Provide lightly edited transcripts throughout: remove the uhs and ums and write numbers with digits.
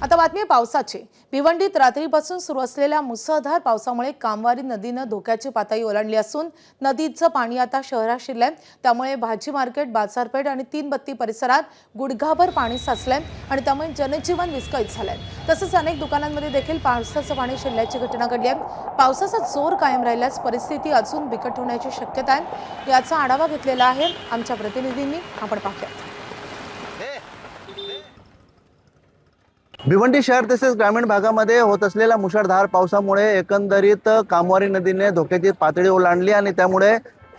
आता बातमी पावसाची। भिवंडीत रात्रीपासून सुरू असलेल्या मुसळधार पावसामुळे कामवारी नदीनं धोक्याची पातळी ओलांडली असून नदीचं पाणी आता शहरात शिरलंय। त्यामुळे भाजी मार्केट, बाजारपेठ आणि तीन बत्ती परिसरात गुडघाभर पाणी साचलंय आणि त्यामुळे जनजीवन विस्कळीत झालंय। तसंच अनेक दुकानांमध्ये देखील पावसाचं पाणी शिरल्याची घटना घडली आहे। पावसाचा जोर कायम राहिल्यास परिस्थिती अजून बिकट होण्याची शक्यता आहे। याचा आढावा घेतलेला आहे आमच्या प्रतिनिधींनी, आपण पाहूया। भिवंडी शहर तसेच ग्रामीण भागामध्ये होत असलेल्या मुसळधार पावसामुळे एकंदरीत कामवारी नदीने धोक्याची पातळी ओलांडली आणि त्यामुळे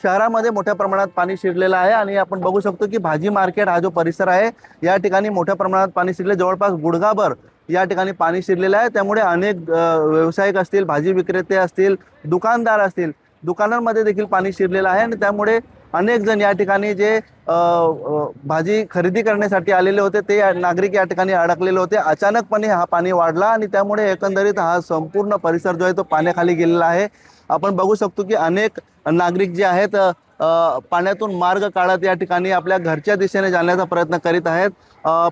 शहरामध्ये मोठ्या प्रमाणात पाणी शिरलेलं आहे। आणि आपण बघू शकतो की भाजी मार्केट हा जो परिसर आहे या ठिकाणी मोठ्या प्रमाणात पाणी शिरले, जवळपास गुडघाभर या ठिकाणी पाणी शिरलेलं आहे। त्यामुळे अनेक व्यावसायिक असतील, भाजी विक्रेते असतील, दुकानदार असतील, दुकानांमध्ये देखील पाणी शिरलेलं आहे आणि त्यामुळे अनेक जण या ठिकाणी जे भाजी खरेदी करण्यासाठी आलेले होते ते नागरिक या ठिकाणी अडकलेले होते। अचानकपणे हा पाणी वाढला आणि त्यामुळे एकंदरीत हा संपूर्ण परिसर जो आहे तो पाण्याखाली गेलेला आहे। आपण बघू शकतो की अनेक नागरिक जे आहेत पाण्यातून मार्ग काढत या ठिकाणी आपल्या घरच्या दिशेने जाण्याचा प्रयत्न करीत आहेत।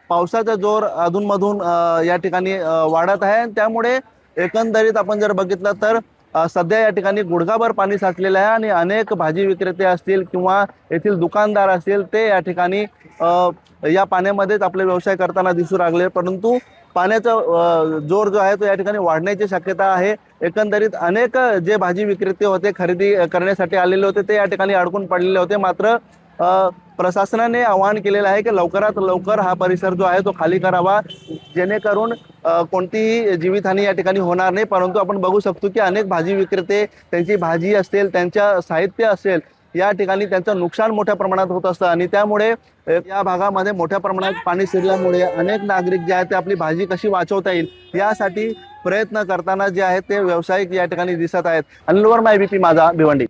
पावसाचा जोर अधूनमधून या ठिकाणी वाढत आहे। त्यामुळे एकंदरीत आपण जर बघितलं तर सध्या या ठिकाणी गुडघाभर पाणी साचलेलं आहे आणि अनेक भाजी विक्रेते असतील किंवा येथील दुकानदार असतील ते या ठिकाणी या पाण्यामध्येच आपले व्यवसाय करताना दिसू लागले। परंतु पाण्याचा जोर जो आहे तो या ठिकाणी वाढण्याची शक्यता आहे। एकंदरीत अनेक जे भाजी विक्रेते होते, खरेदी करण्यासाठी आलेले होते, ते या ठिकाणी अडकून पडलेले होते। मात्र प्रशासनाने आवाहन केलेलं आहे की लवकरात लवकर हा परिसर जो आहे तो खाली करावा, जेणेकरून कोणतीही जीवितहानी या ठिकाणी होणार नाही। परंतु आपण बघू शकतो की अनेक भाजी विक्रेते त्यांची भाजी असेल, त्यांच्या साहित्य असेल, या ठिकाणी त्यांचं नुकसान मोठ्या प्रमाणात होत असतं आणि त्यामुळे या भागामध्ये मोठ्या प्रमाणात पाणी शिरल्यामुळे अनेक नागरिक जे आहेत ते आपली भाजी कशी वाचवता येईल यासाठी प्रयत्न करताना जे आहेत ते व्यावसायिक या ठिकाणी दिसत आहेत। अनिल वर्मा, ABP माझा, भिवंडी।